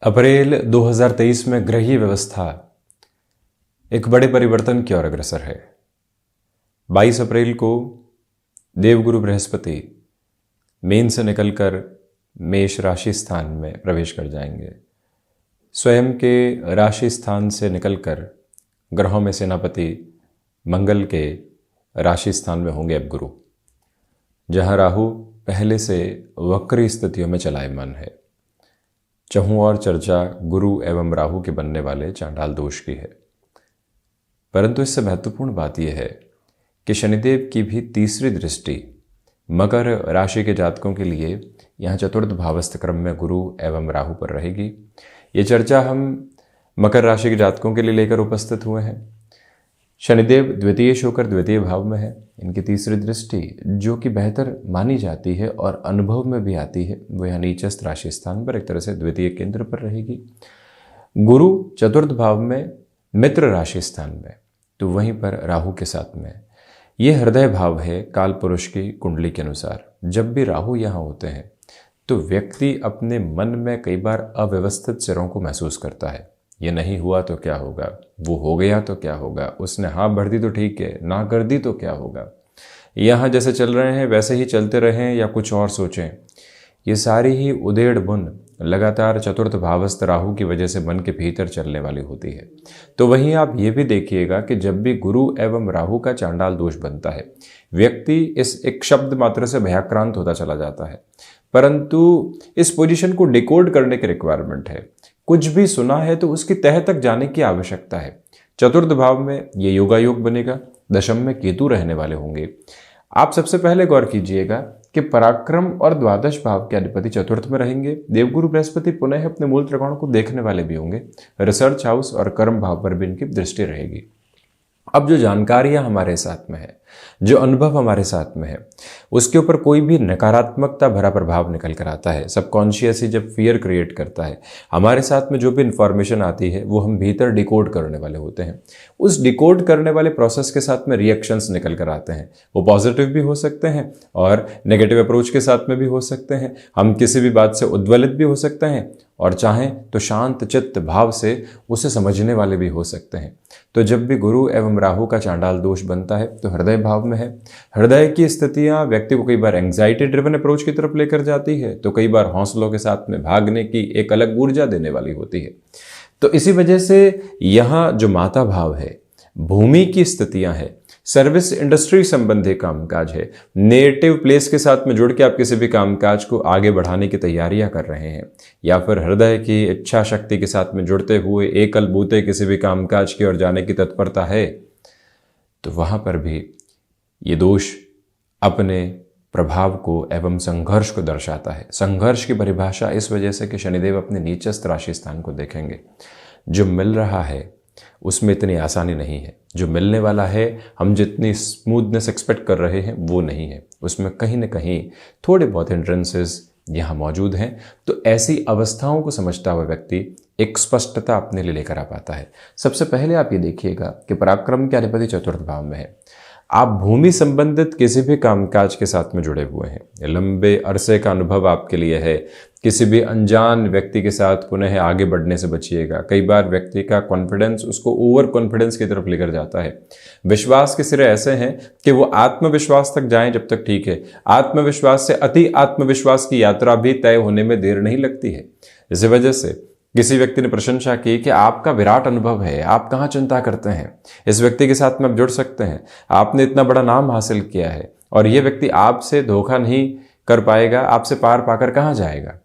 अप्रैल 2023 में ग्रहीय व्यवस्था एक बड़े परिवर्तन की ओर अग्रसर है। 22 अप्रैल को देवगुरु बृहस्पति मीन से निकलकर मेष राशि स्थान में प्रवेश कर जाएंगे। स्वयं के राशि स्थान से निकलकर ग्रहों में सेनापति मंगल के राशि स्थान में होंगे अब गुरु, जहां राहु पहले से वक्री स्थितियों में चलायमान है। चहु और चर्चा गुरु एवं राहु के बनने वाले चांडाल दोष की है। परंतु इससे महत्वपूर्ण बात यह है कि शनिदेव की भी तीसरी दृष्टि मकर राशि के जातकों के लिए यहाँ चतुर्थ भावस्थ क्रम में गुरु एवं राहु पर रहेगी। ये चर्चा हम मकर राशि के जातकों के लिए लेकर उपस्थित हुए हैं। शनिदेव द्वितीय होकर द्वितीय भाव में है। इनकी तीसरी दृष्टि जो कि बेहतर मानी जाती है और अनुभव में भी आती है, वो यहाँ नीचस्थ राशि स्थान पर एक तरह से द्वितीय केंद्र पर रहेगी। गुरु चतुर्थ भाव में मित्र राशि स्थान में, तो वहीं पर राहु के साथ में ये हृदय भाव है। काल पुरुष की कुंडली के अनुसार जब भी राहु यहाँ होते हैं तो व्यक्ति अपने मन में कई बार अव्यवस्थित सिरों को महसूस करता है। ये नहीं हुआ तो क्या होगा, वो हो गया तो क्या होगा, उसने हाँ भर दी तो ठीक है, ना कर दी तो क्या होगा, यहाँ जैसे चल रहे हैं वैसे ही चलते रहें या कुछ और सोचें। ये सारी ही उधेड़ बुन लगातार चतुर्थ भावस्थ राहु की वजह से मन के भीतर चलने वाली होती है। तो वहीं आप ये भी देखिएगा कि जब भी गुरु एवं राहु का चांडाल दोष बनता है, व्यक्ति इस एक शब्द मात्र से भयाक्रांत होता चला जाता है। परंतु इस पोजीशन को डिकोड करने की रिक्वायरमेंट है। कुछ भी सुना है तो उसकी तह तक जाने की आवश्यकता है। चतुर्थ भाव में ये योगा योग बनेगा, दशम में केतु रहने वाले होंगे। आप सबसे पहले गौर कीजिएगा कि पराक्रम और द्वादश भाव के अधिपति चतुर्थ में रहेंगे। देवगुरु बृहस्पति पुनः अपने मूल त्रिकोण को देखने वाले भी होंगे। रिसर्च हाउस और कर्म भाव पर भी इनकी दृष्टि रहेगी। अब जो जानकारियां हमारे साथ में है, जो अनुभव हमारे साथ में है, उसके ऊपर कोई भी नकारात्मकता भरा प्रभाव निकल कर आता है। सबकॉन्शियस ही जब फियर क्रिएट करता है, हमारे साथ में जो भी इंफॉर्मेशन आती है वो हम भीतर डिकोड करने वाले होते हैं। उस डिकोड करने वाले प्रोसेस के साथ में रिएक्शंस निकल कर आते हैं। वो पॉजिटिव भी हो सकते हैं और नेगेटिव अप्रोच के साथ में भी हो सकते हैं। हम किसी भी बात से उद्वेलित भी हो सकते हैं और चाहें तो शांत चित्त भाव से उसे समझने वाले भी हो सकते हैं। तो जब भी गुरु एवं राहु का चांडाल दोष बनता है तो हृदय भाव में है। हृदय की स्थितियां व्यक्ति को कई बार एंग्जाइटी ड्रिवन अप्रोच की तरफ लेकर जाती है, तो कई बार हौसलों के साथ में भागने की एक अलग ऊर्जा देने वाली होती है। तो इसी वजह से यहाँ जो माता भाव है, भूमि की स्थितियां है, सर्विस इंडस्ट्री संबंधी कामकाज है, नेटिव प्लेस के साथ में जुड़ के आप किसी भी कामकाज को आगे बढ़ाने की तैयारियां कर रहे हैं, या फिर हृदय की इच्छा शक्ति के साथ में जुड़ते हुए एकल बूते किसी भी कामकाज की ओर जाने की तत्परता है, तो वहां पर भी ये दोष अपने प्रभाव को एवं संघर्ष को दर्शाता है। संघर्ष की परिभाषा इस वजह से कि शनिदेव अपने नीचस्थ राशि स्थान को देखेंगे। जो मिल रहा है उसमें इतनी आसानी नहीं है, जो मिलने वाला है हम जितनी स्मूथनेस एक्सपेक्ट कर रहे हैं वो नहीं है, उसमें कहीं ना कहीं थोड़े बहुत हिंड्रेंसेस यहाँ मौजूद हैं। तो ऐसी अवस्थाओं को समझता हुआ व्यक्ति एक स्पष्टता अपने लिए लेकर आ पाता है। सबसे पहले आप ये देखिएगा कि पराक्रम के अधिपति चतुर्थ भाव में है। आप भूमि संबंधित किसी भी कामकाज के साथ में जुड़े हुए हैं, लंबे अरसे का अनुभव आपके लिए है। किसी भी अनजान व्यक्ति के साथ पुनः आगे बढ़ने से बचिएगा। कई बार व्यक्ति का कॉन्फिडेंस उसको ओवर कॉन्फिडेंस की तरफ लेकर जाता है। विश्वास के सिरे ऐसे हैं कि वो आत्मविश्वास तक जाएं जब तक ठीक है। आत्मविश्वास से अति आत्मविश्वास की यात्रा भी तय होने में देर नहीं लगती है। इसी वजह से किसी व्यक्ति ने प्रशंसा की कि आपका विराट अनुभव है, आप कहाँ चिंता करते हैं, इस व्यक्ति के साथ में आप जुड़ सकते हैं, आपने इतना बड़ा नाम हासिल किया है और ये व्यक्ति आपसे धोखा नहीं कर पाएगा, आपसे पार पाकर कहाँ जाएगा।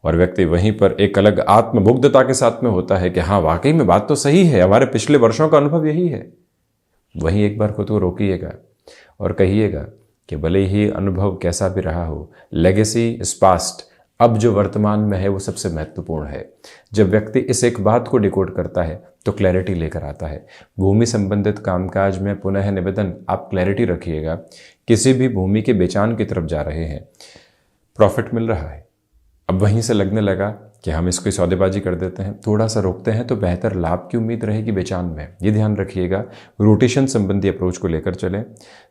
और व्यक्ति वहीं पर एक अलग आत्ममुग्धता के साथ में होता है कि हाँ वाकई में बात तो सही है, हमारे पिछले वर्षों का अनुभव यही है। वहीं एक बार खुद को रोकिएगा और कहिएगा कि भले ही अनुभव कैसा भी रहा हो, लेगेसी इज पास्ट, अब जो वर्तमान में है वो सबसे महत्वपूर्ण है। जब व्यक्ति इस एक बात को डिकोड करता है तो क्लैरिटी लेकर आता है। भूमि संबंधित कामकाज में पुनः निवेदन, आप क्लैरिटी रखिएगा। किसी भी भूमि के बेचान की तरफ जा रहे हैं, प्रॉफिट मिल रहा है, अब वहीं से लगने लगा कि हम इसको सौदेबाजी कर देते हैं, थोड़ा सा रोकते हैं तो बेहतर लाभ की उम्मीद रहेगी बेचान में। ये ध्यान रखिएगा। रोटेशन संबंधी अप्रोच को लेकर चलें।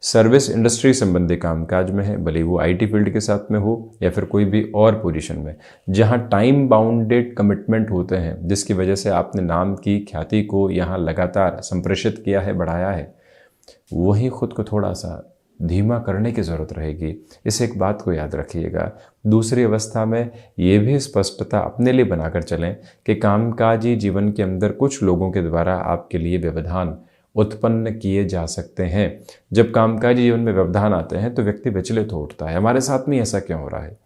सर्विस इंडस्ट्री संबंधी कामकाज में है, भले वो आईटी फील्ड के साथ में हो या फिर कोई भी और पोजीशन में, जहां टाइम बाउंडेड कमिटमेंट होते हैं, जिसकी वजह से आपने नाम की ख्याति को यहाँ लगातार संप्रेषित किया है, बढ़ाया है, वहीं खुद को थोड़ा सा धीमा करने की ज़रूरत रहेगी। इस एक बात को याद रखिएगा। दूसरी अवस्था में ये भी स्पष्टता अपने लिए बनाकर चलें कि कामकाजी जीवन के अंदर कुछ लोगों के द्वारा आपके लिए व्यवधान उत्पन्न किए जा सकते हैं। जब कामकाजी जीवन में व्यवधान आते हैं तो व्यक्ति विचलित हो उठता है। हमारे साथ में ऐसा क्यों हो रहा है?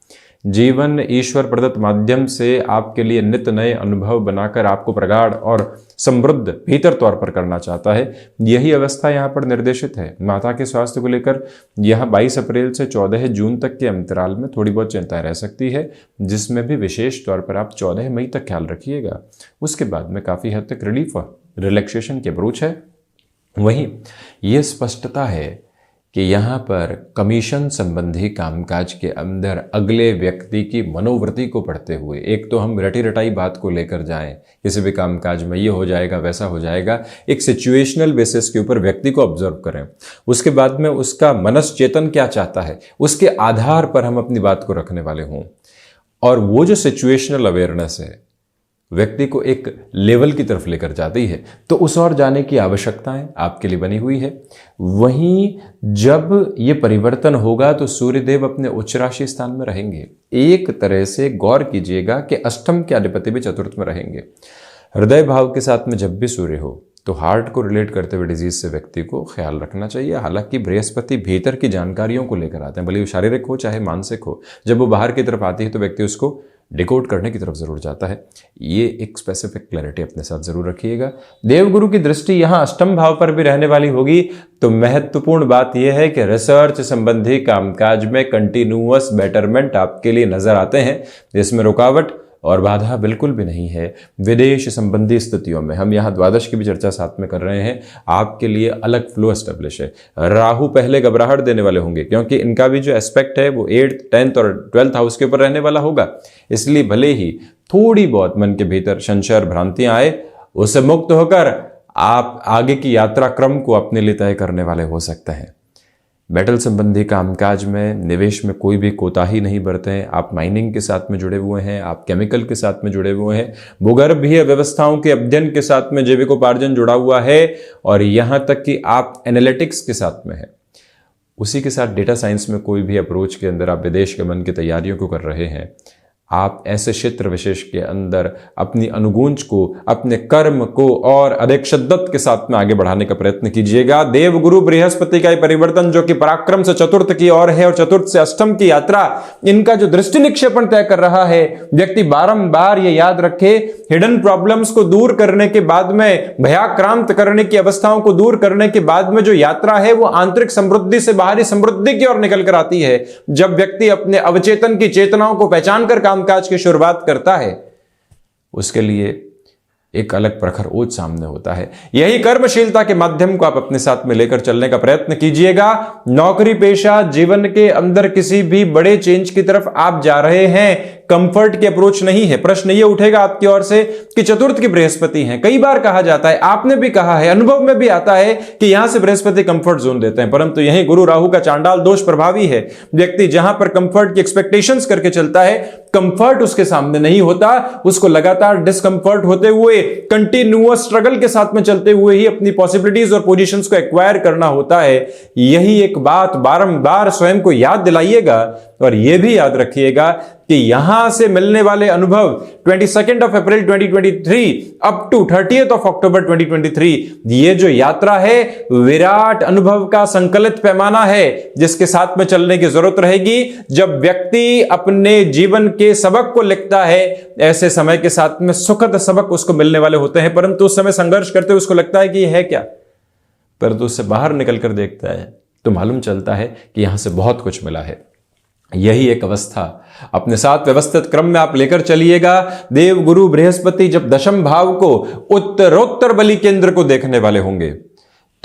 जीवन ईश्वर प्रदत्त माध्यम से आपके लिए नित्य नए अनुभव बनाकर आपको प्रगाढ़ और समृद्ध भीतर तौर पर करना चाहता है। यही अवस्था यहाँ पर निर्देशित है। माता के स्वास्थ्य को लेकर यहाँ 22 अप्रैल से 14 जून तक के अंतराल में थोड़ी बहुत चिंता रह सकती है, जिसमें भी विशेष तौर पर आप 14 मई तक ख्याल रखिएगा। उसके बाद में काफ़ी हद तक रिलीफ और रिलैक्सेशन की अप्रोच है। वहीं ये स्पष्टता है कि यहाँ पर कमीशन संबंधी कामकाज के अंदर अगले व्यक्ति की मनोवृत्ति को पढ़ते हुए, एक तो हम रटी रटाई बात को लेकर जाएं, किसी भी कामकाज में ये हो जाएगा वैसा हो जाएगा, एक सिचुएशनल बेसिस के ऊपर व्यक्ति को ऑब्जर्व करें। उसके बाद में उसका मनश्चेतन क्या चाहता है, उसके आधार पर हम अपनी बात को रखने वाले हों। और वो जो सिचुएशनल अवेयरनेस है व्यक्ति को एक लेवल की तरफ लेकर जाती है, तो उस ओर जाने की आवश्यकताएं आपके लिए बनी हुई है। वहीं जब ये परिवर्तन होगा तो सूर्यदेव अपने उच्च राशि स्थान में रहेंगे। एक तरह से गौर कीजिएगा कि अष्टम के अधिपति भी चतुर्थ में रहेंगे। हृदय भाव के साथ में जब भी सूर्य हो तो हार्ट को रिलेट करते हुए डिजीज से व्यक्ति को ख्याल रखना चाहिए। हालांकि बृहस्पति भीतर की जानकारियों को लेकर आते हैं, भले वो शारीरिक हो चाहे मानसिक हो। जब वो बाहर की तरफ आती है तो व्यक्ति उसको डिकोड करने की तरफ जरूर जाता है। ये एक स्पेसिफिक क्लैरिटी अपने साथ जरूर रखिएगा। देवगुरु की दृष्टि यहाँ अष्टम भाव पर भी रहने वाली होगी, तो महत्वपूर्ण बात यह है कि रिसर्च संबंधी कामकाज में कंटिन्यूअस बेटरमेंट आपके लिए नजर आते हैं, जिसमें रुकावट और बाधा बिल्कुल भी नहीं है। विदेश संबंधी स्थितियों में हम यहाँ द्वादश की भी चर्चा साथ में कर रहे हैं, आपके लिए अलग फ्लो एस्टेब्लिश है। राहु पहले घबराहट देने वाले होंगे, क्योंकि इनका भी जो एस्पेक्ट है वो 8th, 10th और 12th हाउस के ऊपर रहने वाला होगा। इसलिए भले ही थोड़ी बहुत मन के भीतर संशय भ्रांतियां आए, उससे मुक्त होकर आप आगे की यात्रा क्रम को अपने लिए तय करने वाले हो सकते हैं। मेटल संबंधी कामकाज में निवेश में कोई भी कोताही नहीं बरतें। आप माइनिंग के साथ में जुड़े हुए हैं, आप केमिकल के साथ में जुड़े हुए हैं, भूगर्भीय व्यवस्थाओं के अध्ययन के साथ में जैविकोपार्जन जुड़ा हुआ है, और यहाँ तक कि आप एनालिटिक्स के साथ में है। उसी के साथ डेटा साइंस में कोई भी अप्रोच के अंदर आप विदेश गमन की तैयारियों को कर रहे हैं। आप ऐसे क्षेत्र विशेष के अंदर अपनी अनुगूंज को, अपने कर्म को और अधिक शिद्दत के साथ में आगे बढ़ाने का प्रयत्न कीजिएगा। देवगुरु बृहस्पति का परिवर्तन जो कि पराक्रम से चतुर्थ की ओर है और चतुर्थ से अष्टम की यात्रा, इनका जो दृष्टि निक्षेपण तय कर रहा है, व्यक्ति बारंबार ये याद रखे, हिडन प्रॉब्लम्स को दूर करने के बाद में, भयाक्रांत करने की अवस्थाओं को दूर करने के बाद में जो यात्रा है वो आंतरिक समृद्धि से बाहरी समृद्धि की ओर निकल कर आती है। जब व्यक्ति अपने अवचेतन की चेतनाओं को पहचान कर कामकाज की शुरुआत करता है, उसके लिए एक अलग प्रखर ओज सामने होता है। यही कर्मशीलता के माध्यम को आप अपने साथ में लेकर चलने का प्रयत्न कीजिएगा। नौकरी पेशा जीवन के अंदर किसी भी बड़े चेंज की तरफ आप जा रहे हैं, कंफर्ट की अप्रोच नहीं है। प्रश्न ये उठेगा आपकी ओर से कि चतुर्थ की बृहस्पति हैं। कई बार कहा जाता है, आपने भी कहा है, अनुभव में भी आता है कि यहां से बृहस्पति कंफर्ट जोन देते हैं, परंतु यहीं गुरु राहु का चांडाल दोष प्रभावी है। व्यक्ति जहां पर कंफर्ट की एक्सपेक्टेशंस करके चलता है, कंफर्ट उसके सामने नहीं होता, उसको लगातार डिस्कंफर्ट होते हुए, कंटिन्यूअस स्ट्रगल के साथ में चलते हुए ही अपनी पॉसिबिलिटीज और पोजीशंस को एक्वायर करना होता है। यही एक बात बारंबार स्वयं को याद दिलाइएगा, और यह भी याद रखिएगा कि यहां से मिलने वाले अनुभव 22 अप्रैल 2023 अप टू 30 अक्टूबर 2023, ये जो यात्रा है विराट अनुभव का संकलित पैमाना है, जिसके साथ में चलने की जरूरत रहेगी। जब व्यक्ति अपने जीवन के सबक को लिखता है, ऐसे समय के साथ में सुखद सबक उसको मिलने वाले होते हैं, परंतु उस समय संघर्ष करते हुए उसको लगता है कि यह है क्या, परंतु उससे बाहर निकलकर देखता है तो मालूम चलता है कि यहां से बहुत कुछ मिला है। यही एक अवस्था अपने साथ व्यवस्थित क्रम में आप लेकर चलिएगा। देव गुरु बृहस्पति जब दशम भाव को उत्तरोत्तर बलि केंद्र को देखने वाले होंगे,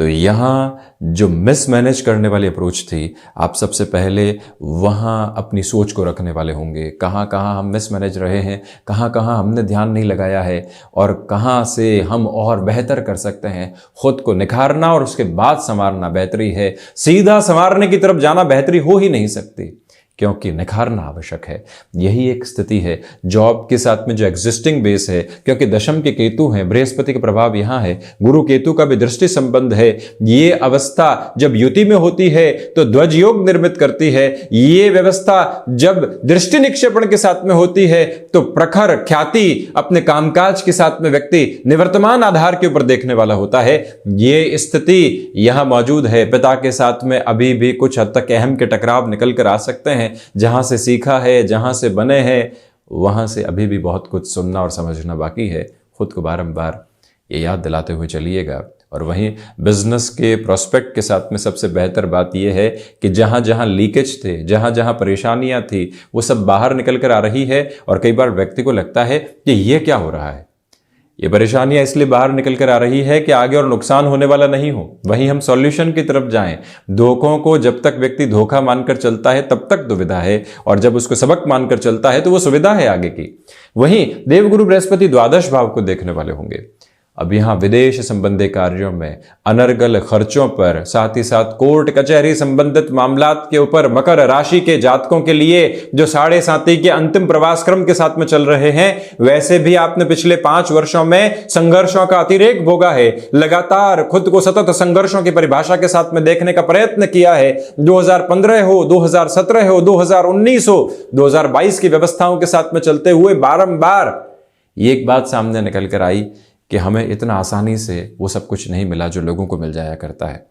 तो यहाँ जो मिसमैनेज करने वाली अप्रोच थी, आप सबसे पहले वहाँ अपनी सोच को रखने वाले होंगे। कहाँ कहाँ हम मिसमैनेज रहे हैं, कहाँ कहाँ हमने ध्यान नहीं लगाया है और कहाँ से हम और बेहतर कर सकते हैं। खुद को निखारना और उसके बाद संवारना बेहतरी है। सीधा संवारने की तरफ जाना बेहतरी हो ही नहीं सकती, क्योंकि निखारना आवश्यक है। यही एक स्थिति है जॉब के साथ में जो एग्जिस्टिंग बेस है, क्योंकि दशम के केतु हैं, बृहस्पति का प्रभाव यहां है, गुरु केतु का भी दृष्टि संबंध है। ये अवस्था जब युति में होती है तो ध्वज योग निर्मित करती है। ये व्यवस्था जब दृष्टि निक्षेपण के साथ में होती है तो प्रखर ख्याति अपने कामकाज के साथ में व्यक्ति निवर्तमान आधार के ऊपर देखने वाला होता है। ये स्थिति यहां मौजूद है। पिता के साथ में अभी भी कुछ हद तक अहम के टकराव निकल कर आ सकते हैं। जहां से सीखा है, जहां से बने हैं, वहां से अभी भी बहुत कुछ सुनना और समझना बाकी है। खुद को बारंबार ये याद दिलाते हुए चलिएगा। और वहीं बिजनेस के प्रोस्पेक्ट के साथ में सबसे बेहतर बात यह है कि जहां जहां लीकेज थे, जहां जहां परेशानियां थी, वो सब बाहर निकल कर आ रही है। और कई बार व्यक्ति को लगता है कि ये क्या हो रहा है, ये परेशानियां इसलिए बाहर निकल कर आ रही है कि आगे और नुकसान होने वाला नहीं हो। वहीं हम सॉल्यूशन की तरफ जाएं। धोखों को जब तक व्यक्ति धोखा मानकर चलता है तब तक दुविधा है, और जब उसको सबक मानकर चलता है तो वो सुविधा है आगे की। वहीं देवगुरु बृहस्पति द्वादश भाव को देखने वाले होंगे। अब यहां विदेश संबंधी कार्यों में अनर्गल खर्चों पर, साथ ही साथ कोर्ट कचहरी संबंधित मामलात के ऊपर मकर राशि के जातकों के लिए जो 7.5 के अंतिम प्रवास क्रम के साथ में चल रहे हैं, वैसे भी आपने पिछले 5 वर्षों में संघर्षों का अतिरेक भोगा है। लगातार खुद को सतत संघर्षों की परिभाषा के साथ में देखने का प्रयत्न किया है। 2015 हो, 2017 हो, 2019 हो, 2022 की व्यवस्थाओं के साथ में चलते हुए बारंबार ये एक बात सामने निकल कर आई कि हमें इतना आसानी से वो सब कुछ नहीं मिला जो लोगों को मिल जाया करता है,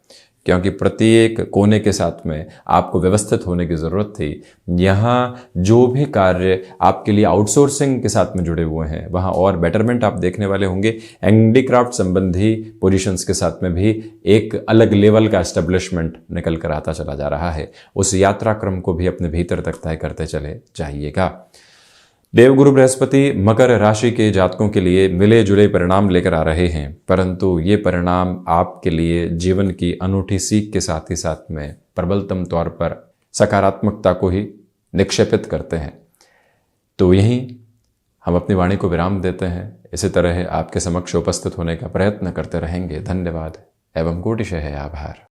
क्योंकि प्रत्येक कोने के साथ में आपको व्यवस्थित होने की ज़रूरत थी। यहाँ जो भी कार्य आपके लिए आउटसोर्सिंग के साथ में जुड़े हुए हैं, वहाँ और बेटरमेंट आप देखने वाले होंगे। हैंडीक्राफ्ट संबंधी पोजीशंस के साथ में भी एक अलग लेवल का एस्टेब्लिशमेंट निकल कर आता चला जा रहा है। उस यात्रा क्रम को भी अपने भीतर तक तय करते चले जाइएगा। देवगुरु बृहस्पति मकर राशि के जातकों के लिए मिले जुले परिणाम लेकर आ रहे हैं, परंतु ये परिणाम आपके लिए जीवन की अनूठी सीख के साथ ही साथ में प्रबलतम तौर पर सकारात्मकता को ही निक्षेपित करते हैं। तो यहीं हम अपनी वाणी को विराम देते हैं। इसी तरह आपके समक्ष उपस्थित होने का प्रयत्न करते रहेंगे। धन्यवाद एवं कोटिशः आभार।